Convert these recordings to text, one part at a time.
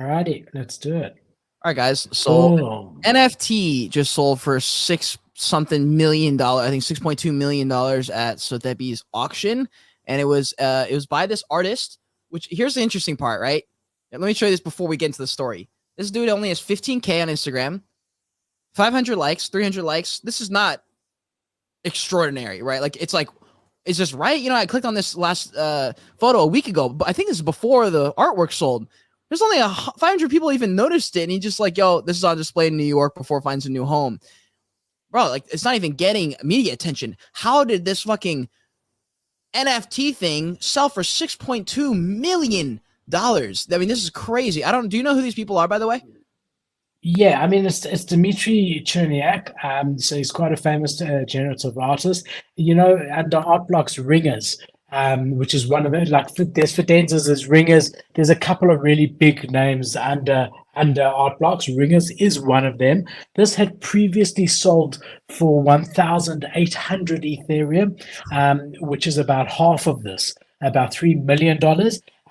Alrighty, let's do it. All right, guys. So Boom. NFT just sold for six something million dollar. I think $6.2 million at Sotheby's auction, and it was by this artist. Which here's the interesting part, right? And let me show you this before we get into the story. This dude only has 15K on Instagram, 500 likes, 300 likes. This is not extraordinary, right? It's just right. I clicked on this last photo a week ago, but I think this is before the artwork sold. There's only 500 people even noticed it, and he just like, yo, this is on display in New York before it finds a new home, bro. Like, it's not even getting media attention. How did this fucking NFT thing sell for $6.2 million? I mean, this is crazy. Do you know who these people are, by the way? Yeah, I mean it's Dmitry Cherniak. So he's quite a famous generative artist. Under Art Block's Ringers, which is one of it. Like there's Fidenzas, there's Ringers. There's a couple of really big names under Art Blocks. Ringers is one of them. This had previously sold for 1,800 Ethereum, which is about half of this, about $3 million.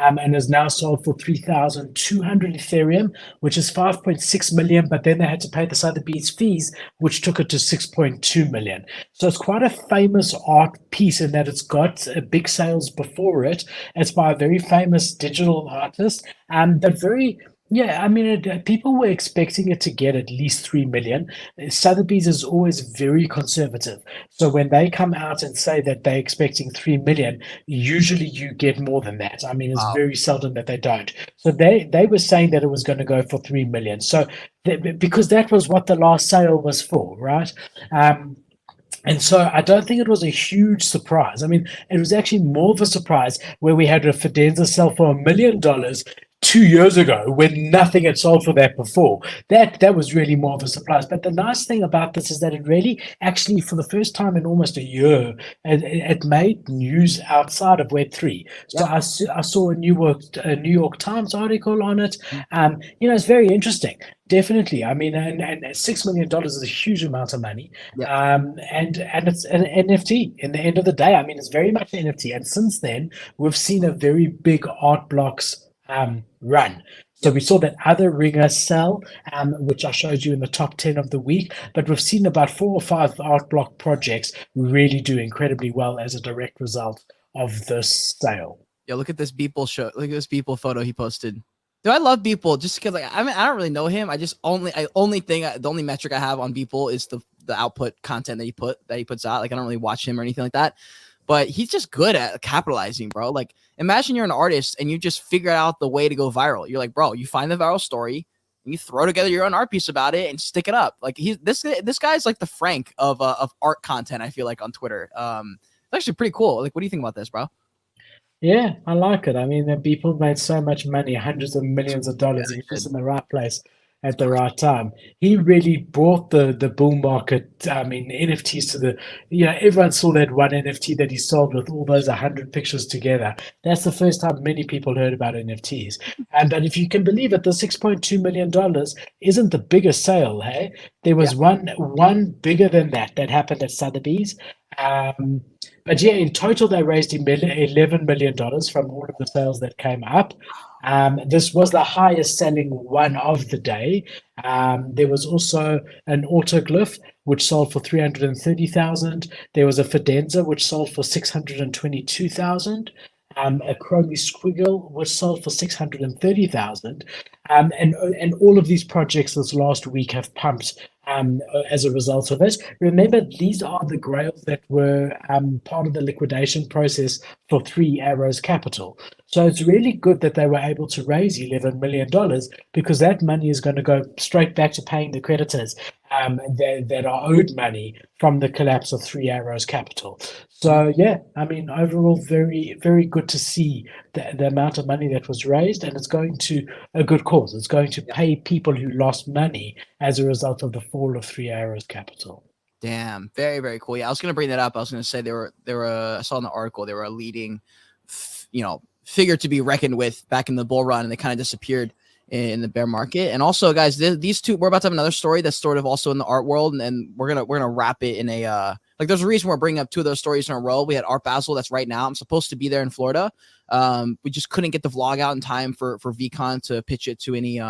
And is now sold for 3,200 Ethereum, which is 5.6 million. But then they had to pay the Sotheby's fees, which took it to 6.2 million. So it's quite a famous art piece in that it's got big sales before it. It's by a very famous digital artist, and they're very. Yeah, I mean, people were expecting it to get at least 3 million. Sotheby's is always very conservative. So when they come out and say that they're expecting 3 million, usually you get more than that. I mean, it's Wow. very seldom that they don't. So they were saying that it was going to go for 3 million. So because that was what the last sale was for, right? And so I don't think it was a huge surprise. I mean, it was actually more of a surprise where we had a Fidenza sell for $1 million 2 years ago when nothing had sold for that before. That was really more of a surprise. But the nice thing about this is that it really actually, for the first time in almost a year, it made news outside of Web3. So Yeah. I saw a New York Times article on it. It's very interesting. Definitely. I mean, and $6 million is a huge amount of money. Yeah. And it's an NFT in the end of the day. I mean, it's very much an NFT. And since then, we've seen a very big art blocks run. So Yep. we saw that other ringers sell, which I showed you in the top 10 of the week, but we've seen about 4 or 5 art block projects really do incredibly well as a direct result of this sale. Yo, look at this Beeple show. Look at this Beeple photo he posted. Do I love Beeple just because, like, I mean, I don't really know him. The only metric I have on Beeple is the output content that he puts out. Like, I don't really watch him or anything like that, but he's just good at capitalizing, bro. Like, imagine you're an artist and you just figure out the way to go viral. You're like, bro, you find the viral story and you throw together your own art piece about it and stick it up. Like, this guy's like the Frank of art content. I feel like on Twitter. It's actually pretty cool. Like, what do you think about this, bro? Yeah, I like it. I mean, the people made so much money, hundreds of millions of dollars. He's just in the right place at the right time. He really brought the bull market. I mean, NFTs to everyone saw that one NFT that he sold with all those 100 pictures together. That's the first time many people heard about NFTs. But if you can believe it, the $6.2 million isn't the biggest sale. Hey, there Yeah. was one bigger than that happened at Sotheby's. Um, but yeah, in total, they raised $11 million from all of the sales that came up. This was the highest selling one of the day. There was also an autoglyph which sold for 330,000. There was a Fidenza which sold for 622,000. A Chromie Squiggle which sold for 630,000. And all of these projects this last week have pumped as a result of it. Remember, these are the grails that were part of the liquidation process for Three Arrows Capital. So it's really good that they were able to raise $11 million because that money is going to go straight back to paying the creditors that are owed money from the collapse of Three Arrows Capital. So yeah, I mean, overall, very, very good to see the amount of money that was raised, and it's going to a good cause. It's going to pay people who lost money as a result of the fall of Three Arrows Capital. Damn, very, very cool. Yeah, I was gonna bring that up. I was gonna say they were. I saw in the article they were a leading, figure to be reckoned with back in the bull run, and they kind of disappeared in the bear market. And also, guys, these two, we're about to have another story that's sort of also in the art world, and we're gonna wrap it in a Like there's a reason we're bringing up two of those stories in a row. We had Art Basel, that's right now. I'm supposed to be there in Florida. We just couldn't get the vlog out in time for VCon to pitch it to any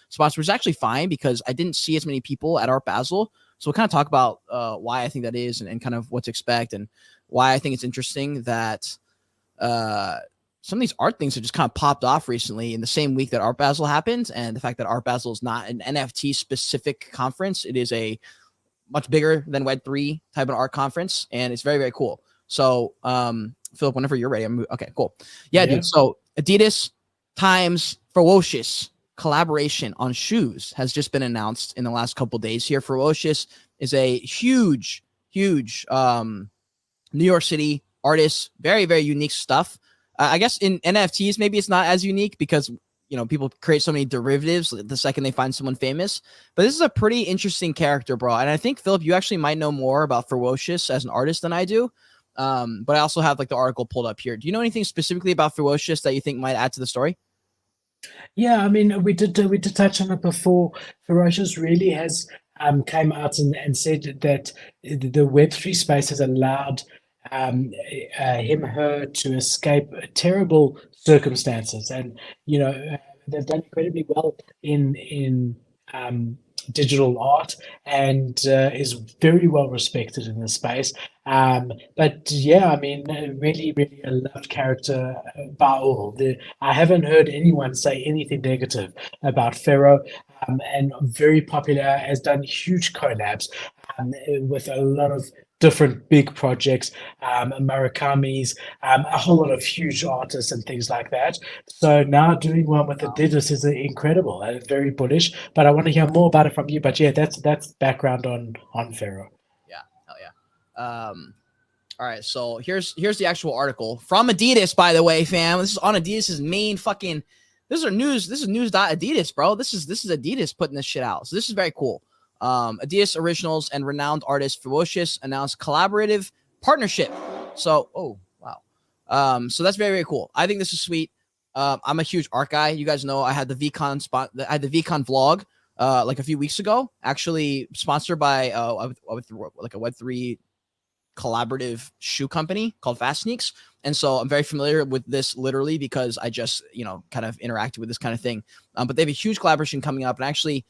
spots, which is actually fine because I didn't see as many people at Art Basel. So we'll kind of talk about why I think that is and kind of what to expect and why I think it's interesting that some of these art things have just kind of popped off recently in the same week that Art Basel happened. And the fact that Art Basel is not an NFT specific conference, it is a much bigger than Web3 type of art conference. And it's very, very cool. So, Philip, whenever you're ready, okay, cool. Yeah, dude. So Adidas times Ferocious collaboration on shoes has just been announced in the last couple days here. Ferocious is a huge New York City artist, very, very unique stuff. I guess in NFTs, maybe it's not as unique because, people create so many derivatives the second they find someone famous. But this is a pretty interesting character, bro. And I think, Philip, you actually might know more about Ferocious as an artist than I do. But I also have like the article pulled up here. Do you know anything specifically about Ferocious that you think might add to the story? Yeah, I mean, we did touch on it before. Ferocious really has came out and said that the Web3 space has allowed her to escape terrible circumstances, and they've done incredibly well in digital art and is very well respected in the space. But yeah, I mean, really, really a loved character by all. I haven't heard anyone say anything negative about Pharaoh, and very popular, has done huge collabs with a lot of different big projects, Murakami's, a whole lot of huge artists and things like that. So now doing one with Adidas is incredible and very bullish. But I want to hear more about it from you. But yeah, that's background on Pharaoh. Yeah, hell yeah. All right, so here's the actual article from Adidas, by the way, fam. This is on Adidas's main fucking. This is news. This is news.adidas, bro. This is Adidas putting this shit out. So this is very cool. Adidas Originals and renowned artist Ferocious announced collaborative partnership. So, oh wow. So that's very, very cool. I think this is sweet. I'm a huge art guy. You guys know I had the VCon spot. I had the VCon vlog like a few weeks ago, actually sponsored by like a Web3 collaborative shoe company called Fast Sneaks. And so I'm very familiar with this literally because I just, kind of interacted with this kind of thing. But they have a huge collaboration coming up. And actually,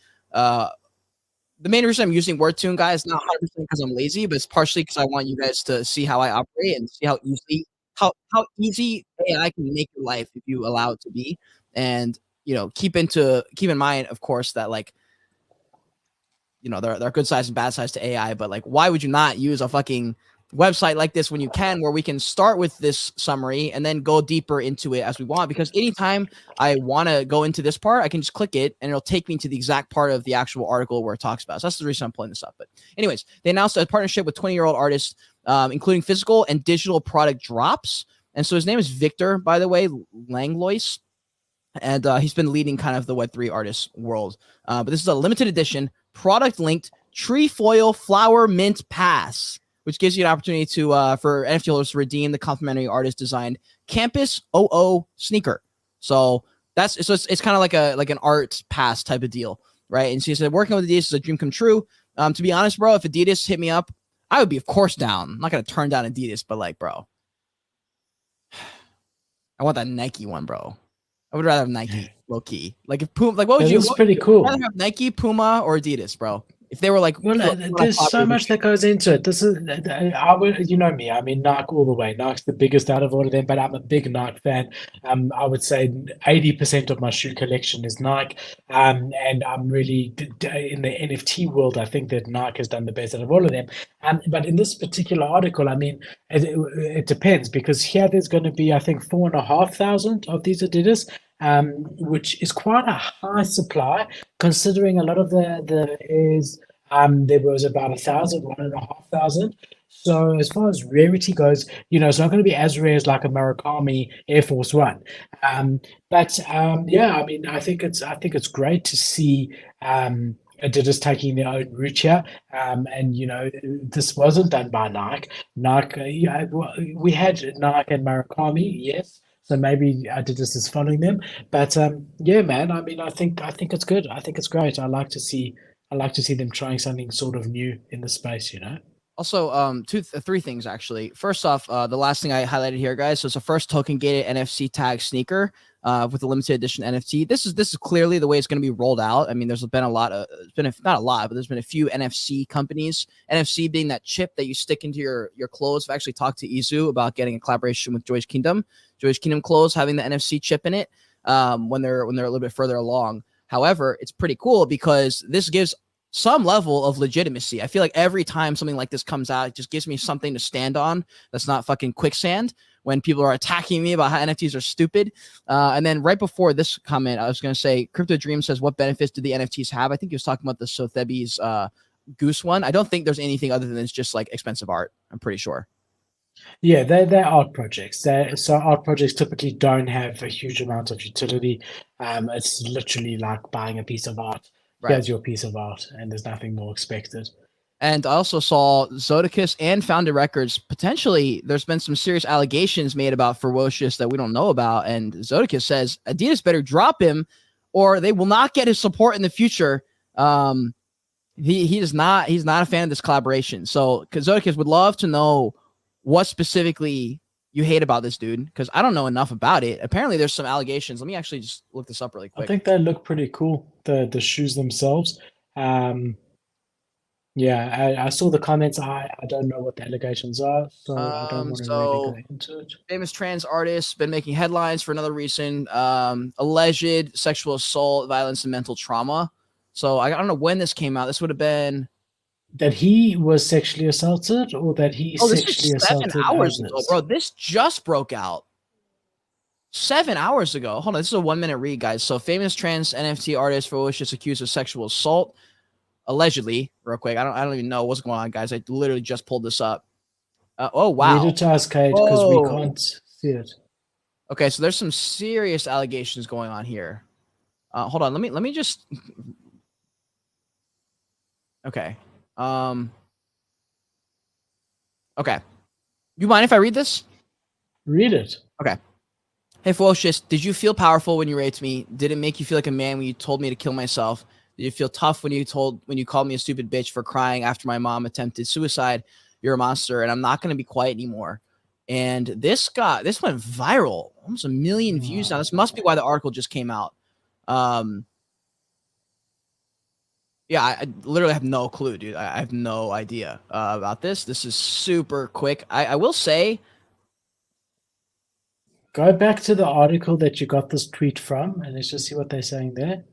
the main reason I'm using WordTune, guys, not 100% because I'm lazy, but it's partially because I want you guys to see how I operate and see how easy AI can make your life if you allow it to be. And, keep in mind, of course, that like, there are good sides and bad sides to AI, but like, why would you not use a fucking website like this when you can, where we can start with this summary and then go deeper into it as we want? Because anytime I want to go into this part, I can just click it and it'll take me to the exact part of the actual article where it talks about. So that's the reason I'm pulling this up. But anyways, they announced a partnership with 20-year-old artists, including physical and digital product drops. And so his name is Victor, by the way, Langlois. And he's been leading kind of the Web3 artist world. But this is a limited edition product linked trefoil flower mint pass, which gives you an opportunity to for NFT holders to redeem the complimentary artist designed Campus OO sneaker. So it's kind of like an art pass type of deal, right? And so he said working with Adidas is a dream come true. To be honest, bro, if Adidas hit me up, I would be of course down. I'm not gonna turn down Adidas, but like, bro, I want that Nike one, bro. I would rather have Nike, low key. Like if Puma, like what would you? It's pretty cool. Rather have Nike, Puma, or Adidas, bro? If they were like, well, there's so much that goes into it. This is, I would, me. I mean, Nike all the way. Nike's the biggest out of all of them, but I'm a big Nike fan. I would say 80% of my shoe collection is Nike, and I'm really in the NFT world. I think that Nike has done the best out of all of them. But in this particular article, I mean, it depends because here there's going to be, I think, 4,500 of these Adidas. Which is quite a high supply, considering a lot of there was about 1,000, 1,500. So as far as rarity goes, it's not going to be as rare as like a Murakami Air Force One. Yeah, I mean, I think it's great to see Adidas taking their own route here. And this wasn't done by Nike. Nike, we had Nike and Murakami, yes. So maybe Adidas is following them, but yeah, man. I mean, I think it's good. I think it's great. I like to see them trying something sort of new in the space. Also, three things actually. First off, the last thing I highlighted here, guys. So it's a first token gated NFC tag sneaker with a limited edition NFT. This is clearly the way it's going to be rolled out. I mean, there's been a lot of, not a lot, but there's been a few NFC companies. NFC being that chip that you stick into your clothes. I've actually talked to Izu about getting a collaboration with Joy's Kingdom clothes having the NFC chip in it when they're a little bit further along. However, it's pretty cool because this gives some level of legitimacy. I feel like every time something like this comes out, it just gives me something to stand on that's not fucking quicksand when people are attacking me about how NFTs are stupid. And then right before this comment, I was going to say, Crypto Dream says, what benefits do the NFTs have? I think he was talking about the Sotheby's Goose one. I don't think there's anything other than it's just like expensive art. I'm pretty sure. Yeah, they're art projects. So art projects typically don't have a huge amount of utility. It's literally like buying a piece of art. Right. Here's your piece of art, and there's nothing more expected. And I also saw Zodicus and Founded Records. Potentially, there's been some serious allegations made about Ferocious that we don't know about. And Zodicus says Adidas better drop him or they will not get his support in the future. He's not a fan of this collaboration. So Zodicus would love to know what specifically you hate about this dude, because I don't know enough about it. Apparently, there's some allegations. Let me actually just look this up really quick. I think they look pretty cool, the shoes themselves. Yeah, I saw the comments. I don't know what the allegations are, so I don't want to really go into it. Famous trans artists been making headlines for another reason. Alleged sexual assault, violence, and mental trauma. So I don't know when this came out. This would have been that he was sexually assaulted, or that he sexually assaulted 7 hours ago, bro. This just broke out 7 hours ago. Hold on, this is a 1 minute read, guys. So famous trans NFT artist Ferocious accused of sexual assault, allegedly. Real quick, I don't even know what's going on, guys. I literally just pulled this up. Oh wow. Read it to us, Kate, because we can't see it. Okay, so there's some serious allegations going on here. Hold on, let me just. Okay. Okay. You mind if I read this? Read it. Okay. Hey, Ferocious, did you feel powerful when you raped me? Did it make you feel like a man when you told me to kill myself? Did you feel tough when you called me a stupid bitch for crying after my mom attempted suicide? You're a monster, and I'm not going to be quiet anymore. And this went viral, almost 1 million views now. This must be why the article just came out. Yeah, I literally have no clue, dude. I have no idea about this. This is super quick. I will say, go back to the article that you got this tweet from, and let's just see what they're saying there.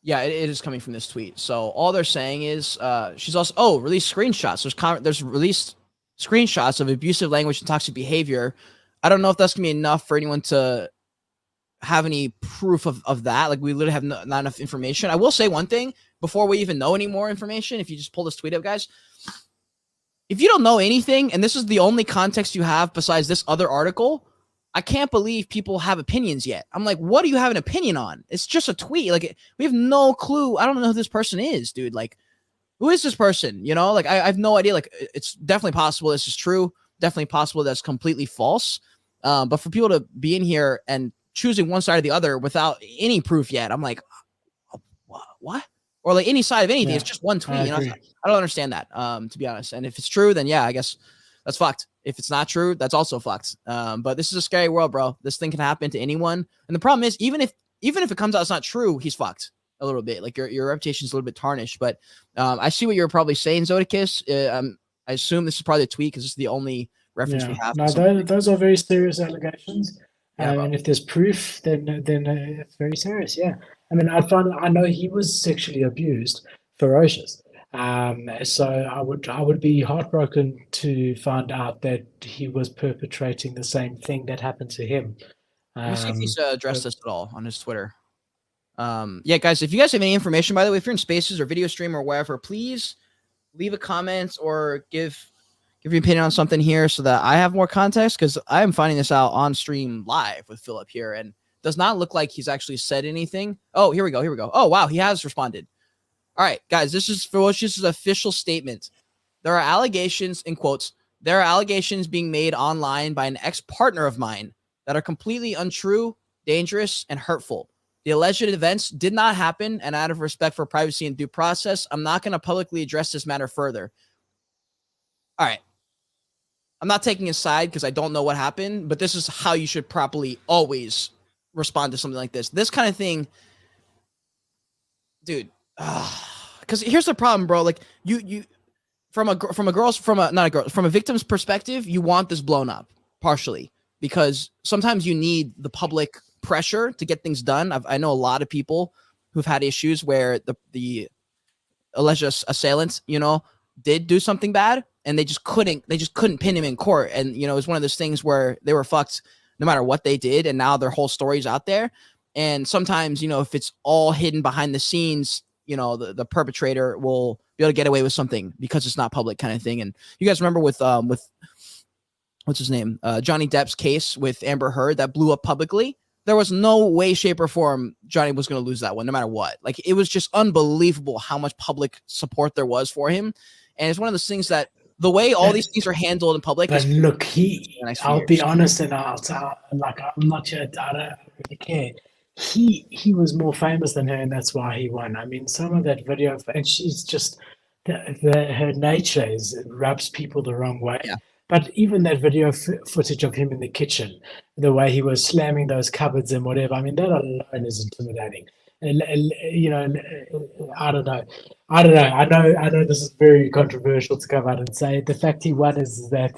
Yeah, it is coming from this tweet. So all they're saying is she's also released screenshots. There's released screenshots of abusive language and toxic behavior. I don't know if that's gonna be enough for anyone to have any proof of that. Like, we literally have not enough information. I will say one thing before we even know any more information. If you just pull this tweet up, guys, if you don't know anything and this is the only context you have besides this other article, I can't believe people have opinions yet. I'm like, what do you have an opinion on? It's just a tweet. Like, we have no clue. I don't know who this person is, dude. Like, who is this person? You know, like, I have no idea. Like, it's definitely possible this is true. Definitely possible that's completely false. But for people to be in here and choosing one side or the other without any proof yet, I'm like, what? Or like any side of anything, it's just one tweet. I don't understand that, to be honest. And if it's true, then yeah, I guess that's fucked. If it's not true, that's also fucked. But this is a scary world, bro. This thing can happen to anyone. And the problem is, even if it comes out it's not true, he's fucked a little bit. Like, your reputation's a little bit tarnished. But I see what you're probably saying, Zodicus. I assume this is probably a tweet because this is the only reference we have. No, those are very serious allegations. And if there's proof, then it's very serious. Yeah, I mean, I know he was sexually abused, Ferocious. So I would be heartbroken to find out that he was perpetrating the same thing that happened to him. Let me see if he's addressed this at all on his Twitter. Yeah, guys, if you guys have any information, by the way, if you're in Spaces or video stream or wherever, please leave a comment or give your opinion on something here so that I have more context, because I am finding this out on stream live with Philip here, and does not look like he's actually said anything. Oh, here we go. Oh, wow, he has responded. All right, guys, this is Ferocious's official statement. There are allegations, in quotes, there are allegations being made online by an ex-partner of mine that are completely untrue, dangerous, and hurtful. The alleged events did not happen, and out of respect for privacy and due process, I'm not going to publicly address this matter further. All right. I'm not taking a side because I don't know what happened, but this is how you should properly always respond to something like this. This kind of thing, dude. Because here's the problem, bro. Like you from a victim's perspective, you want this blown up partially because sometimes you need the public pressure to get things done. I know a lot of people who've had issues where the alleged assailants, did do something bad and they just couldn't pin him in court. And, it was one of those things where they were fucked no matter what they did. And now their whole story's out there. And sometimes, if it's all hidden behind the scenes, the perpetrator will be able to get away with something because it's not public kind of thing. And you guys remember with what's his name? Johnny Depp's case with Amber Heard that blew up publicly. There was no way, shape, or form Johnny was going to lose that one, no matter what. Like, it was just unbelievable how much public support there was for him. And it's one of those things that the way all these things are handled in public. But look, I'll be honest, and I'm not sure, I don't really care. He was more famous than her, and that's why he won. I mean, some of that video, and she's just, her nature rubs people the wrong way. Yeah. But even that video footage of him in the kitchen, the way he was slamming those cupboards and whatever, I mean, that alone is intimidating. And, I don't know. I know this is very controversial to come out and say. The fact he won is that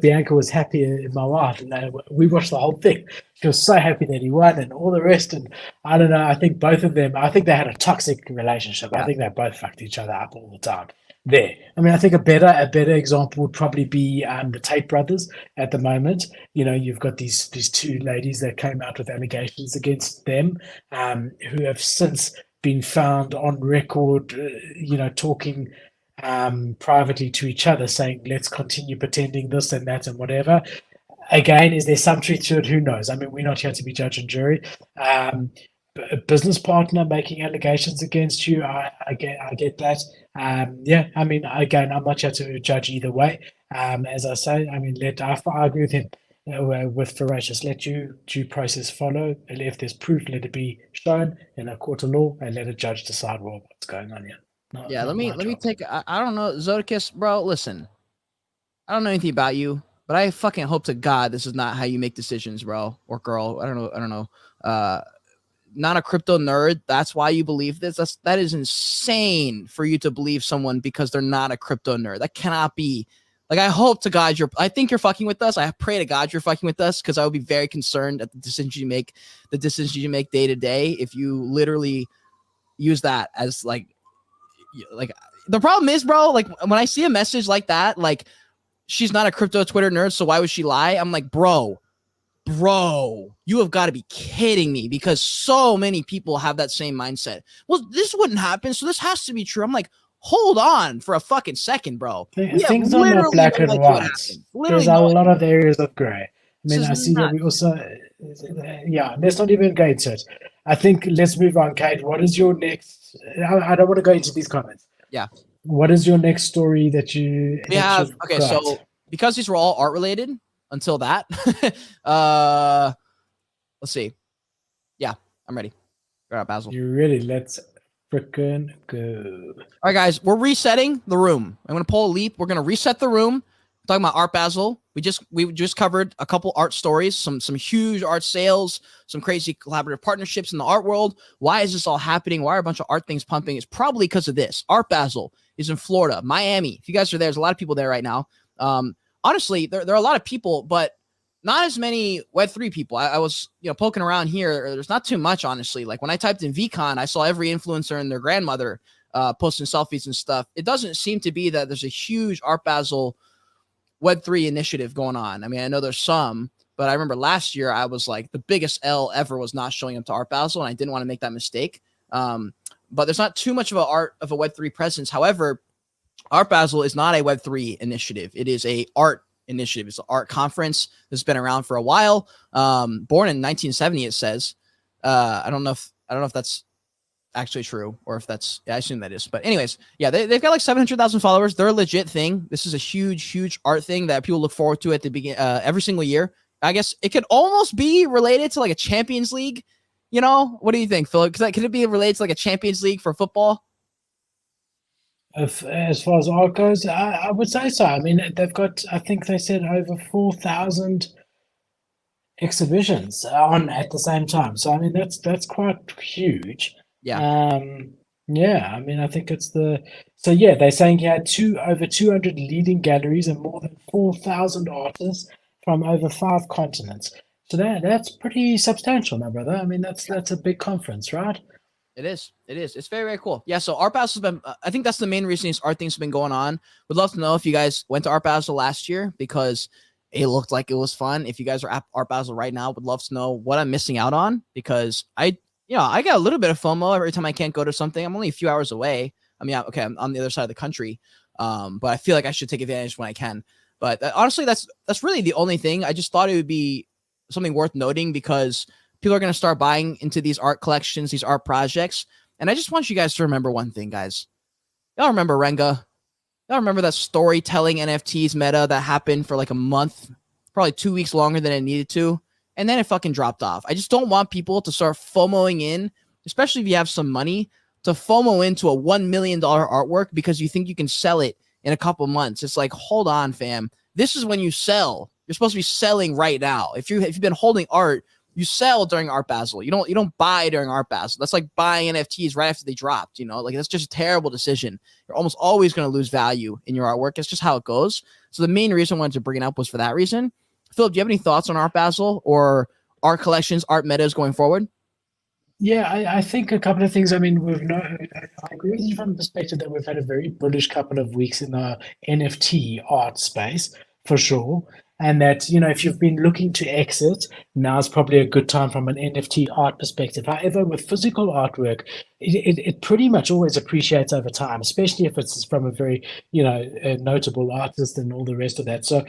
Bianca was happy in my wife. And we watched the whole thing. She was so happy that he won and all the rest. And I don't know. I think both of them, I think they had a toxic relationship. Yeah. I think they both fucked each other up all the time. There. I mean, I think a better example would probably be the Tate brothers at the moment. You've got these two ladies that came out with allegations against them, who have since been found on record, talking privately to each other, saying, let's continue pretending this and that and whatever. Again, is there some truth to it? Who knows? I mean, we're not here to be judge and jury. A business partner making allegations against you, I get that. I mean, again, I'm not here to judge either way. As I say, I mean, I agree with him with Ferocious. Let due process follow. And if there's proof, let it be shown in a court of law and let a judge decide what's going on here. Let me take, I don't know, Zodicus, bro, listen, I don't know anything about you, but I fucking hope to God this is not how you make decisions, bro, or girl. I don't know. Not a crypto nerd. That's why you believe this. That is insane for you to believe someone because they're not a crypto nerd. That cannot be. Like, I hope to God I think you're fucking with us. I pray to God you're fucking with us because I would be very concerned at the decisions you make day to day if you literally use that as like the problem is, bro, like when I see a message like that, like she's not a crypto Twitter nerd, so why would she lie? I'm like, bro, you have got to be kidding me because so many people have that same mindset. Well, this wouldn't happen, so this has to be true. I'm like, hold on for a fucking second, bro. Things are not black and white. There's a lot of areas of gray. I mean, I see that we also, let's not even go into it. I think let's move on, Kate. What is your next? I don't want to go into these comments. Yeah. What is your next story that you have? Okay, so because these were all art related, until that, let's see. Yeah, I'm ready. All right, Basil. You ready? Let's freaking go. All right, guys, we're resetting the room. I'm going to pull a leap. We're going to reset the room. We're talking about Art Basel. We just covered a couple art stories, some huge art sales, some crazy collaborative partnerships in the art world. Why is this all happening? Why are a bunch of art things pumping? It's probably because of this. Art Basel is in Florida, Miami. If you guys are there, there's a lot of people there right now. Honestly, there are a lot of people, but not as many Web3 people. I was, poking around here. There's not too much, honestly. Like when I typed in VCon, I saw every influencer and their grandmother posting selfies and stuff. It doesn't seem to be that there's a huge Art Basel Web3 initiative going on. I mean, I know there's some, but I remember last year I was like, the biggest L ever was not showing up to Art Basel, and I didn't want to make that mistake. But there's not too much of a Web3 presence. However, Art Basel is not a Web3 initiative. It is a art initiative. It's an art conference that's been around for a while. Born in 1970, it says. I don't know if that's actually true or if that's, I assume that is. But anyways, yeah, they've got like 700,000 followers. They're a legit thing. This is a huge art thing that people look forward to at the beginning every single year. I guess it could almost be related to like a Champions League You know, what do you think, Philip? Could it be related to like a Champions League for football? As far as art goes, I would say so. I mean, they've got, I think they said over 4,000 exhibitions on at the same time. So I mean, that's quite huge. Yeah. Um, yeah, I mean, I think it's the so yeah, they're saying he had over 200 leading galleries and more than 4,000 artists from over 5 continents. So that's pretty substantial, my brother. I mean, that's a big conference, right? It is. It is. It's very, very cool. Yeah. So Art Basel has been, I think that's the main reason these art things have been going on. Would love to know if you guys went to Art Basel last year because it looked like it was fun. If you guys are at Art Basel right now, would love to know what I'm missing out on because I get a little bit of FOMO every time I can't go to something. I'm only a few hours away. I mean, okay, I'm on the other side of the country. But I feel like I should take advantage when I can. But honestly, that's really the only thing. I just thought it would be something worth noting because people are going to start buying into these art collections, these art projects. And I just want you guys to remember one thing, guys. Y'all remember Renga? Y'all remember that storytelling NFTs meta that happened for like a month, probably 2 weeks longer than it needed to, and then it fucking dropped off. I just don't want people to start FOMOing in, especially if you have some money, to FOMO into a $1 million artwork because you think you can sell it in a couple months. It's like, hold on, fam. This is when you sell. You're supposed to be selling right now. If you've been holding art, you sell during Art Basel. You don't buy during Art Basel. That's like buying NFTs right after they dropped. Like that's just a terrible decision. You're almost always going to lose value in your artwork. It's just how it goes. So the main reason I wanted to bring it up was for that reason. Philip, do you have any thoughts on Art Basel or art collections, art metas going forward? Yeah, I think a couple of things. I mean, I agree with you from the perspective that we've had a very bullish couple of weeks in the NFT art space, for sure. And that, if you've been looking to exit, now's probably a good time from an NFT art perspective. However, with physical artwork, it pretty much always appreciates over time, especially if it's from a very, a notable artist and all the rest of that. So,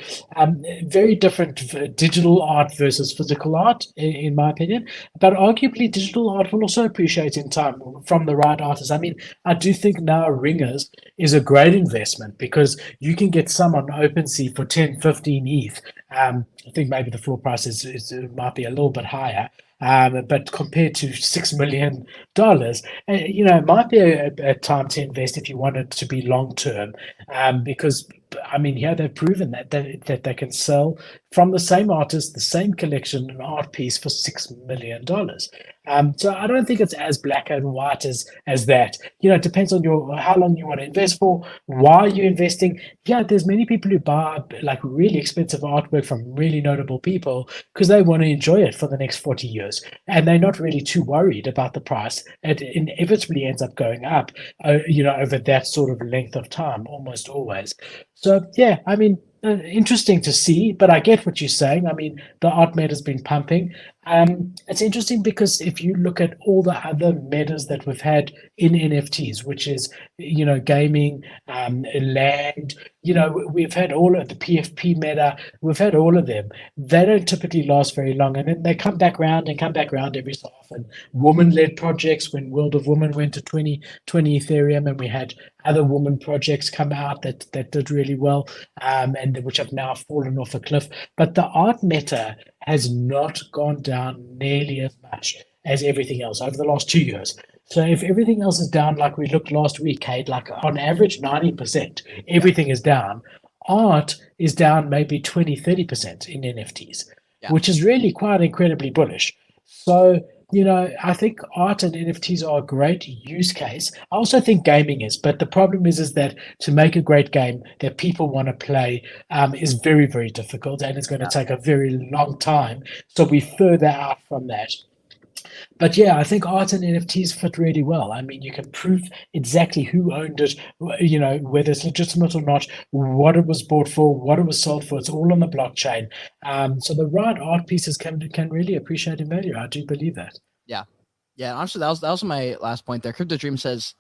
very different digital art versus physical art, in my opinion. But arguably, digital art will also appreciate in time from the right artist. I mean, I do think now Ringers is a great investment because you can get some on OpenSea for 10, 15 ETH. I think maybe the floor price might be a little bit higher. But compared to $6 million, it might be a time to invest if you want it to be long term. Because I mean, yeah, they've proven that they can sell from the same artist, the same collection, an art piece for $6 million. So I don't think it's as black and white as that. It depends on how long you want to invest for, why you're investing. Yeah, there's many people who buy like really expensive artwork from really notable people because they want to enjoy it for the next 40 years. And they're not really too worried about the price. It inevitably ends up going up, over that sort of length of time, almost always. So, yeah, I mean, interesting to see, but I get what you're saying. I mean, the art meta has been pumping. It's interesting because if you look at all the other metas that we've had in NFTs, which is, gaming, land, we've had all of the PFP meta, we've had all of them. They don't typically last very long, and then they come back round and come back round every so often. Woman-led projects, when World of Women went to 2020 Ethereum, and we had other woman projects come out that did really well, and which have now fallen off a cliff. But the art meta has not gone down nearly as much as everything else over the last 2 years. So if everything else is down, like we looked last week, Kate, like on average 90%, everything is down. Art is down maybe 20, 30% in NFTs, which is really quite incredibly bullish. So, I think art and NFTs are a great use case. I also think gaming is, but the problem is that to make a great game that people want to play is very, very difficult, and it's going to take a very long time. So we further out from that. But yeah, I think art and NFTs fit really well. I mean, you can prove exactly who owned it, whether it's legitimate or not, what it was bought for, what it was sold for. It's all on the blockchain. So the right art pieces can really appreciate in value. I do believe that. Yeah. Yeah. Honestly, that was my last point there. Crypto Dream says,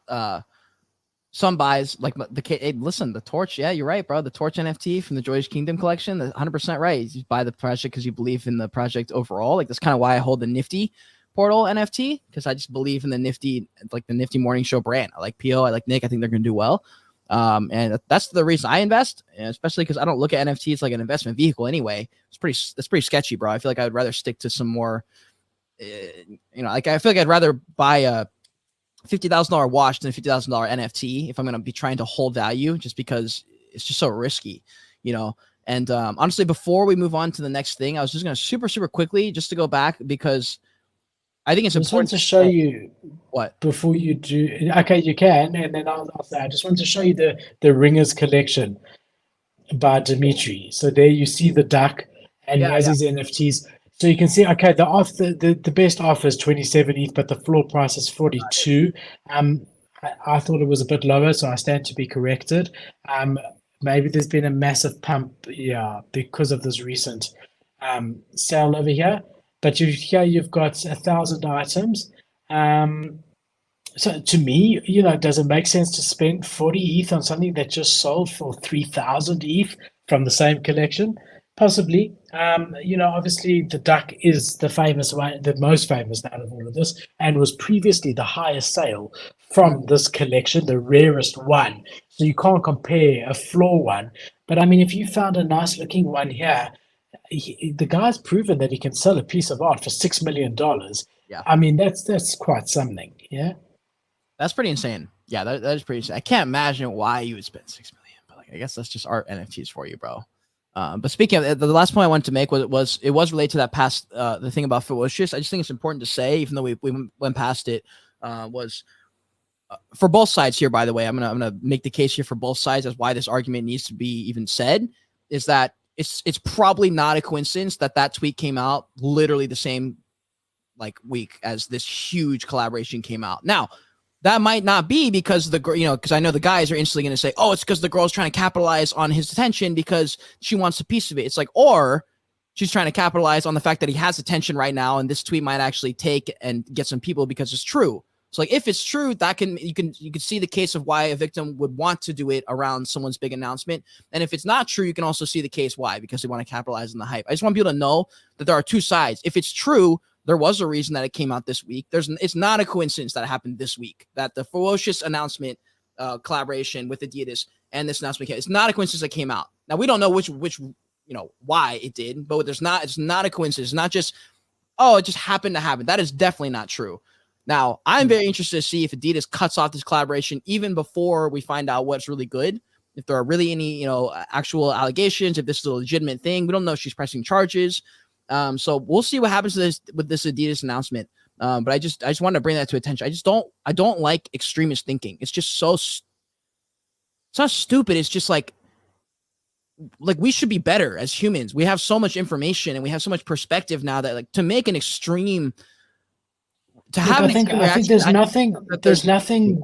some buys like hey, listen, the Torch. Yeah, you're right, bro. The Torch NFT from the Joyous Kingdom collection, 100% right. You buy the project because you believe in the project overall. Like that's kind of why I hold the Nifty Portal NFT, because I just believe in the Nifty, like the Nifty Morning Show brand. I like PO, I like Nick. I think they're going to do well. And that's the reason I invest, especially because I don't look at NFTs like an investment vehicle anyway. It's pretty sketchy, bro. I feel like I would rather stick to some more you know, like I feel like I'd rather buy a $50,000 watch than a $50,000 NFT if I'm going to be trying to hold value, just because it's just so risky, you know. And honestly, before we move on to the next thing, I was just going to super quickly just to go back, because I think it's I just want important to show you what. before you do. Okay, you can, and then I'll say I just want to show you the Ringers collection by Dimitri. So there you see the duck, and he has his NFTs. So you can see, okay, the best offer is 27 ETH, but the floor price is 42. I thought it was a bit lower, so I stand to be corrected. Maybe there's been a massive pump, yeah, because of this recent sale over here. But here you've got 1,000 items. So to me, you know, does it make sense to spend 40 ETH on something that just sold for 3,000 ETH from the same collection? Possibly. You know, obviously the duck is the famous one, the most famous out of all of this, and was previously the highest sale from this collection, the rarest one. So you can't compare a floor one. But I mean, if you found a nice looking one here, the guy's proven that he can sell a piece of art for $6 million. Yeah. I mean, that's quite something. Yeah. That's pretty insane. Yeah, that is pretty insane. I can't imagine why you would spend $6 million, but like, I guess that's just art NFTs for you, bro. But speaking of the last point I wanted to make was related to that past the thing about Ferocious. I just think it's important to say, even though we went past it, was for both sides here. By the way, I'm gonna make the case here for both sides as why this argument needs to be even said. Is that it's probably not a coincidence that tweet came out literally the same like week as this huge collaboration came out. Now, that might not be because because I know the guys are instantly going to say, oh, it's because the girl's trying to capitalize on his attention because she wants a piece of it. It's like, or she's trying to capitalize on the fact that he has attention right now, and this tweet might actually take and get some people because it's true. So like, if it's true, that you can see the case of why a victim would want to do it around someone's big announcement. And if it's not true, you can also see the case why, because they want to capitalize on the hype. I just want people to know that there are two sides. If it's true, there was a reason that it came out this week. It's not a coincidence that it happened this week, that the Ferocious announcement collaboration with Adidas and this announcement it's not a coincidence that came out. Now, we don't know which why it did, but it's not a coincidence. It's not just, oh, it just happened to happen. That is definitely not true. Now, I'm very interested to see if Adidas cuts off this collaboration even before we find out what's really good. If there are really any, actual allegations, if this is a legitimate thing. We don't know if she's pressing charges. So we'll see what happens to with this Adidas announcement. But I just wanted to bring that to attention. I don't like extremist thinking. It's just it's not stupid. It's just like we should be better as humans. We have so much information and we have so much perspective now that to make an extreme, to have I think there's nothing.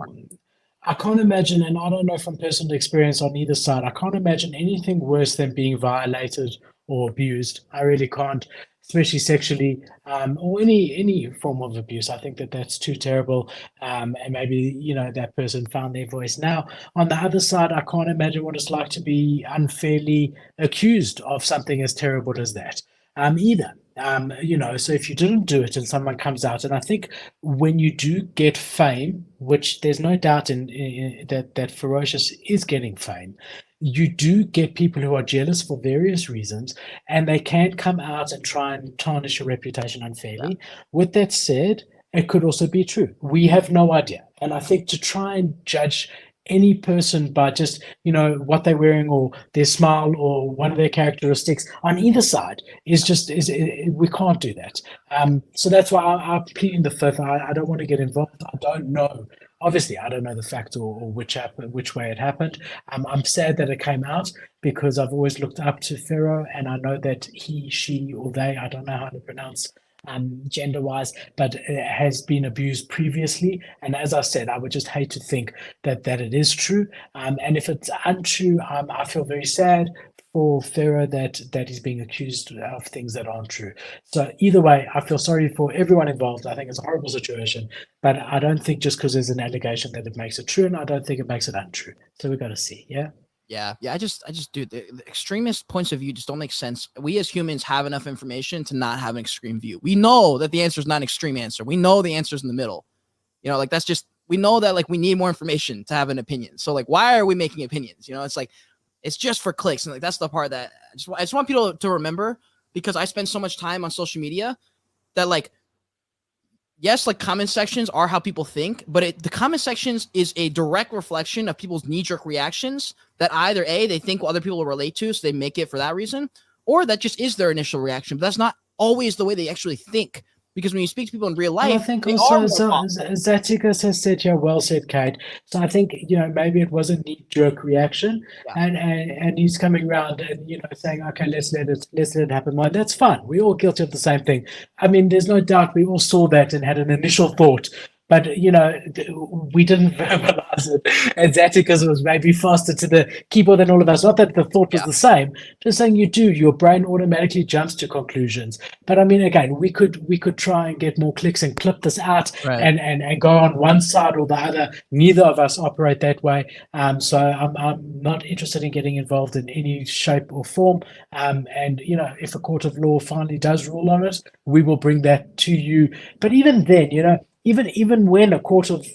I can't imagine, and I don't know from personal experience on either side, I can't imagine anything worse than being violated or abused. I really can't, especially sexually, or any form of abuse. I think that's too terrible. And maybe that person found their voice. Now, on the other side, I can't imagine what it's like to be unfairly accused of something as terrible as that. Either. So if you didn't do it and someone comes out, and I think when you do get fame, which there's no doubt in that Ferocious is getting fame, you do get people who are jealous for various reasons, and they can come out and try and tarnish your reputation unfairly. Yeah. With that said, it could also be true. We have no idea. And I think to try and judge any person by just what they're wearing or their smile or one of their characteristics on either side is we can't do that. So that's why I plead in the fifth. I don't want to get involved. I don't know. Obviously, I don't know the fact or which way it happened. I'm sad that it came out because I've always looked up to Pharaoh, and I know that he, she, or they, I don't know how to pronounce gender-wise, but has been abused previously. And as I said, I would just hate to think that it is true. And if it's untrue, I feel very sad for Pharaoh that he's being accused of things that aren't true. So either way, I feel sorry for everyone involved. I think it's a horrible situation, but I don't think just because there's an allegation that it makes it true, and I don't think it makes it untrue. So we've got to see, yeah? Yeah. I just do the extremist points of view just don't make sense. We as humans have enough information to not have an extreme view. We know that the answer is not an extreme answer. We know the answer is in the middle. That's just, we know that we need more information to have an opinion. So why are we making opinions? It's it's just for clicks. And that's the part that I just want people to remember, because I spend so much time on social media that yes, like comment sections are how people think, but the comment sections is a direct reflection of people's knee-jerk reactions that either A, they think other people will relate to, so they make it for that reason, or that just is their initial reaction. But that's not always the way they actually think. Because when you speak to people in real life, I think they also, are more so, thoughtful. Zaticus has said here, well said, Kate. So I think, maybe it was a knee-jerk reaction, Yeah. and he's coming around and, saying, okay, let's let it happen. Well, that's fine. We're all guilty of the same thing. I mean, there's no doubt we all saw that and had an initial thought, but, we didn't verbalize it. And Zaticus was maybe faster to the keyboard than all of us. Not that the thought was Yeah. the same, just saying your brain automatically jumps to conclusions. But I mean, again, we could try and get more clicks and clip this out Right. and go on one side or the other. Neither of us operate that way. So I'm not interested in getting involved in any shape or form. And if a court of law finally does rule on it, we will bring that to you. But even then, even when a court of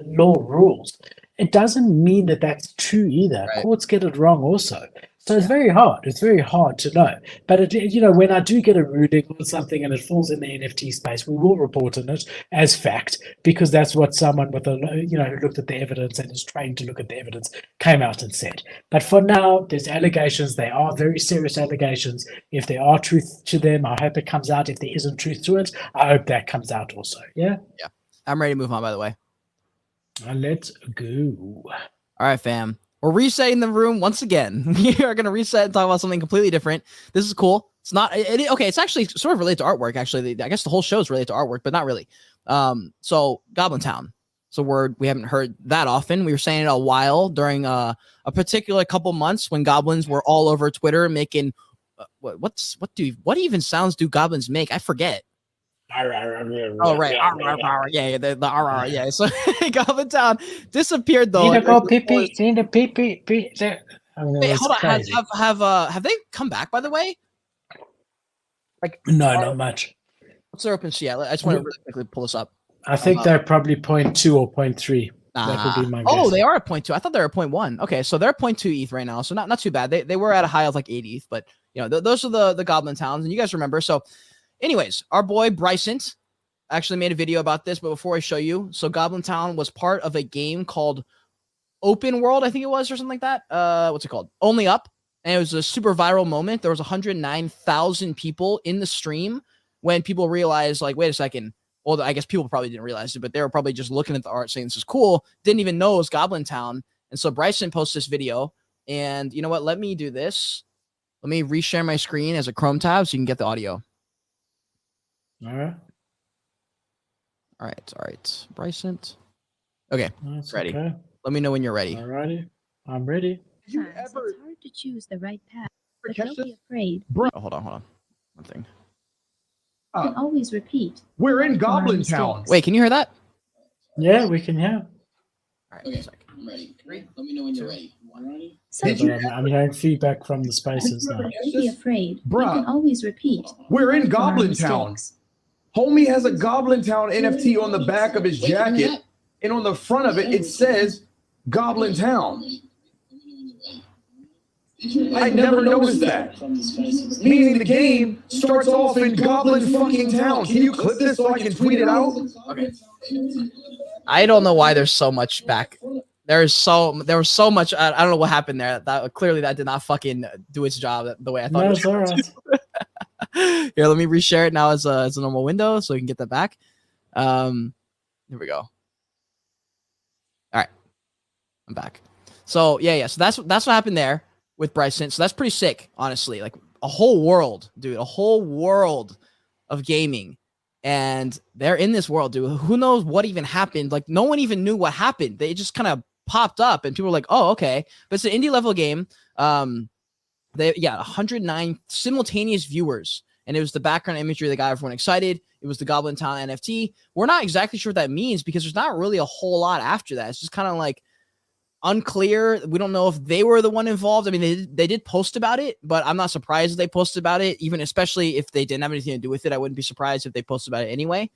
law rules, it doesn't mean that that's true either. Right. Courts get it wrong also. So it's very hard. It's very hard to know. But when I do get a ruling on something and it falls in the NFT space, we will report on it as fact, because that's what someone with who looked at the evidence and is trained to look at the evidence came out and said. But for now, there's allegations. They are very serious allegations. If there are truth to them, I hope it comes out. If there isn't truth to it, I hope that comes out also. Yeah. Yeah. I'm ready to move on, by the way. Let's go. All right, fam. We're resetting the room once again. We are going to reset and talk about something completely different. This is cool. It's not okay. It's actually sort of related to artwork. Actually, I guess the whole show is related to artwork, but not really. So Goblin Town. It's a word we haven't heard that often. We were saying it a while during a particular couple months when goblins were all over Twitter making what even sounds do goblins make? I forget. Oh right, yeah, the yeah. So Goblin Town disappeared though. Need to go pee pee. Need to pee pee pee. Wait, hold on. Have they come back? By the way, like no, not much. What's their OpenSea? I just want to really quickly pull this up. I think they're probably 0.2 or 0.3. That would be my guess. Oh, they are at 0.2. I thought they were at 0.1. Okay, so they're 0.2 ETH right now, so not too bad. They were at a high of like 8 ETH, but those are the Goblin Towns, and you guys remember. So, anyways, our boy Bryson actually made a video about this, but before I show you, so Goblin Town was part of a game called Open World, I think it was, or something like that. What's it called? Only Up, and it was a super viral moment. There was 109,000 people in the stream when people realized, like, wait a second. Well, I guess people probably didn't realize it, but they were probably just looking at the art saying this is cool. Didn't even know it was Goblin Town. And so Bryson posted this video. And you know what? Let me do this. Let me reshare my screen as a Chrome tab so you can get the audio. All right. All right. Bryson. Okay. That's ready. Okay. Let me know when you're ready. All righty. I'm ready. It's hard to choose the right path, but don't be afraid. Oh, hold on. One thing. You can always repeat. We're in Learn from our Goblin Town. mistakes. Wait, can you hear that? Yeah, we can hear. All right. Okay. I'm ready. 3. Let me know when you're ready. 1. Sometimes I'm hearing feedback from the spaces now. don't be afraid. You Bruh. can always repeat. We're in Learn from our Goblin Town. mistakes. Homie has a Goblin Town NFT on the back of his jacket, and on the front of it, it says Goblin Town. I never noticed that. Meaning the game starts off in Goblin fucking Town. Can you clip this so I can tweet it out? Okay. I don't know why there's so much back. There was so much. I don't know what happened there. That clearly that did not fucking do its job the way I thought. No, it it's all right. Here, let me reshare it now as a normal window so we can get that back. Here we go. All right, I'm back. So yeah. So that's what happened there with Bryson. So that's pretty sick, honestly. Like a whole world, dude. A whole world of gaming. And they're in this world, dude. Who knows what even happened? Like, no one even knew what happened. They just kind of popped up, and people were like, "Oh, okay." But it's an indie level game. 109 simultaneous viewers, and it was the background imagery that got everyone excited. It was the Goblin Town NFT. We're not exactly sure what that means because there's not really a whole lot after that. It's just kind of like unclear. We don't know if they were the one involved. I mean, they did post about it, but I'm not surprised if they posted about it, even especially if they didn't have anything to do with it. I wouldn't be surprised if they posted about it anyway.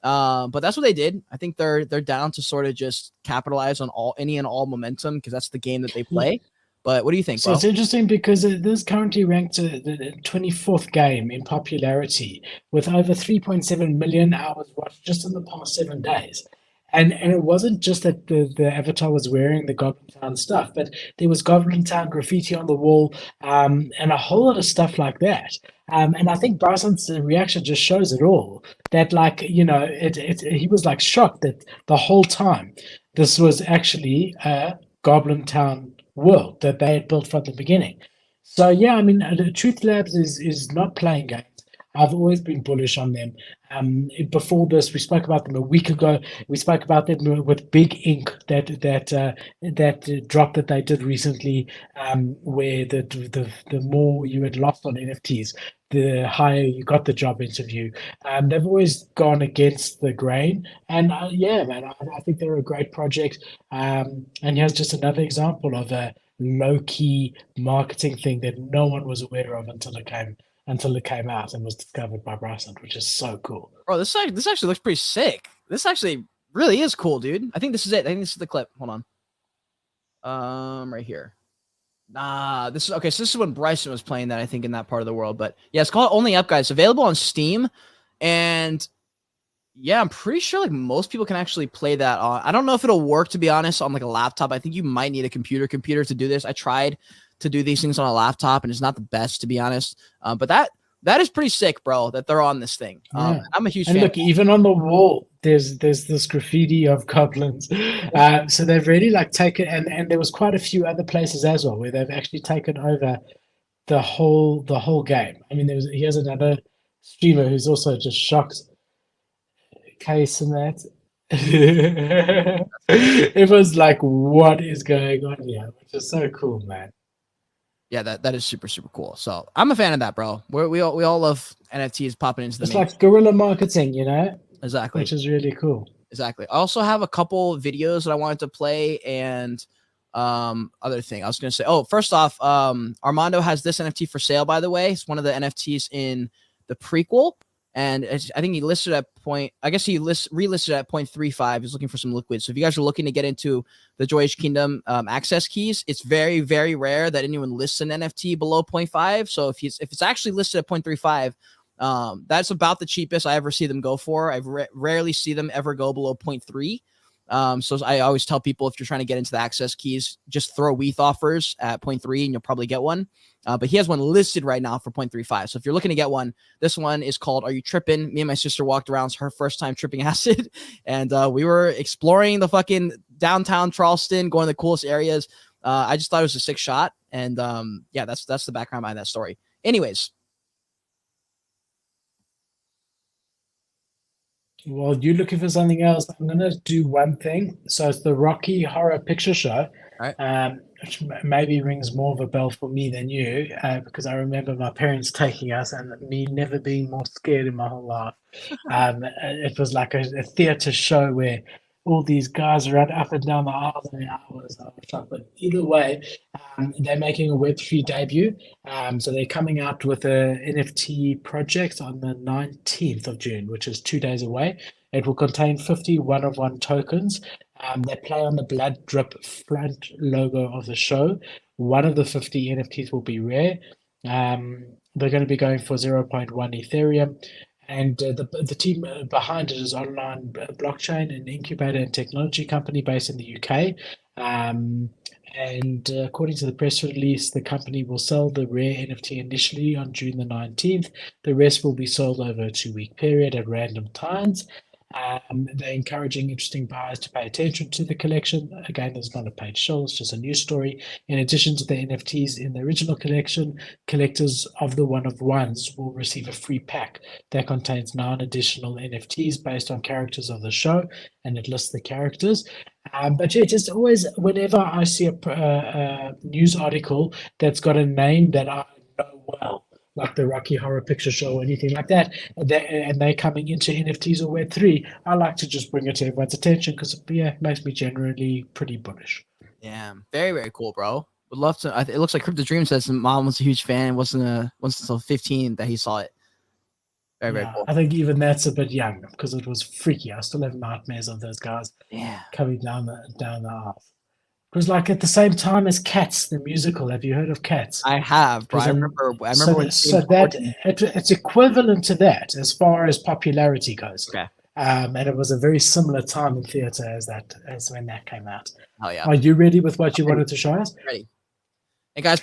But that's what they did. I think they're down to sort of just capitalize on any and all momentum because that's the game that they play. But what do you think, So bro? it's interesting because it is currently ranked the 24th game in popularity with over 3.7 million hours watched just in the past 7 days. And it wasn't just that the avatar was wearing the Goblin Town stuff, but there was Goblin Town graffiti on the wall, and a whole lot of stuff like that. And I think Bryson's reaction just shows it all. That, like, he was like shocked that the whole time this was actually a Goblin Town world that they had built from the beginning. So yeah, I mean, the Truth Labs is not playing games. I've always been bullish on them. Before this, we spoke about them a week ago. We spoke about them with Big Ink, that drop that they did recently, where the more you had lost on NFTs, the higher you got the job interview. They've always gone against the grain, and yeah, man, I think they're a great project. And here's just another example of a low-key marketing thing that no one was aware of until it came out and was discovered by Bryson, which is so cool. Bro, this actually looks pretty sick. This actually really is cool, dude. I think this is it. I think this is the clip. Hold on. Right here. Nah, this is okay. So this is when Bryson was playing that, I think, in that part of the world. But yeah, it's called Only Up, guys. It's available on Steam. And yeah, I'm pretty sure like most people can actually play that on. I don't know if it'll work, to be honest, on like a laptop. I think you might need a computer to do this. I tried to do these things on a laptop, and it's not the best, to be honest. But that is pretty sick, bro, that they're on this thing. Yeah. I'm a huge And fan. look, even on the wall, there's this graffiti of goblins. So they've really like taken, and there was quite a few other places as well where they've actually taken over the whole game. I mean, here's another streamer who's also just shocked. Case and that. It was like, what is going on here? Which is so cool, man. Yeah, that is super, super cool. So I'm a fan of that, bro. We all love NFTs popping into the It's main. like guerrilla marketing, Exactly. which is really cool. Exactly. I also have a couple videos that I wanted to play and other thing. I was gonna say, first off, Armando has this NFT for sale, by the way. It's one of the NFTs in the prequel. And I think he listed at relisted at 0.35. He's looking for some liquid. So if you guys are looking to get into the Joy Age Kingdom access keys, it's very, very rare that anyone lists an NFT below 0.5. So if it's actually listed at 0.35, that's about the cheapest I ever see them go for. I rarely see them ever go below 0.3. So I always tell people, if you're trying to get into the access keys, just throw WETH offers at 0.3 and you'll probably get one. But he has one listed right now for 0.35. So if you're looking to get one, this one is called Are You Trippin'? Me and my sister walked around. It's her first time tripping acid. And we were exploring the fucking downtown Charleston, going to the coolest areas. I just thought it was a sick shot. And yeah, that's the background behind that story. Anyways. Well, you're looking for something else. I'm gonna do one thing. So it's the Rocky Horror Picture Show, which maybe rings more of a bell for me than you, because I remember my parents taking us and me never being more scared in my whole life. It was like a theater show where all these guys run up and down the aisles and hours. But either way, they're making a Web3 debut. So they're coming out with a NFT project on the 19th of June, which is 2 days away. It will contain 50 one-of-one tokens. They play on the blood drip front logo of the show. One of the 50 NFTs will be rare. They're going to be going for 0.1 Ethereum. And the team behind it is Online Blockchain, an incubator and technology company based in the UK. And according to the press release, the company will sell the rare NFT initially on June the 19th. The rest will be sold over a 2-week period at random times. They're encouraging interesting buyers to pay attention to the collection. Again, there's not a page show, it's just a news story. In addition to the NFTs in the original collection, collectors of the one-of-ones will receive a free pack that contains 9 additional NFTs based on characters of the show, and it lists the characters. But yeah, just always, whenever I see a news article that's got a name that I know well, like the Rocky Horror Picture Show or anything like that, and they're coming into NFTs or Web3, I like to just bring it to everyone's attention because it makes me generally pretty bullish. Yeah, very, very cool, bro. Would love to. It looks like Crypto Dream says mom was a huge fan. Wasn't until 15 that he saw it. Very, very cool. I think even that's a bit young because it was freaky. I still have nightmares of those guys coming down the aisle. It was like at the same time as Cats, the musical. Have you heard of Cats? I have, bro. I Because, remember. I remember so, when. so that it's equivalent to that as far as popularity goes. Okay. And it was a very similar time in theater as when that came out. Oh yeah. Are you ready with what you wanted to show us? Ready. Hey guys.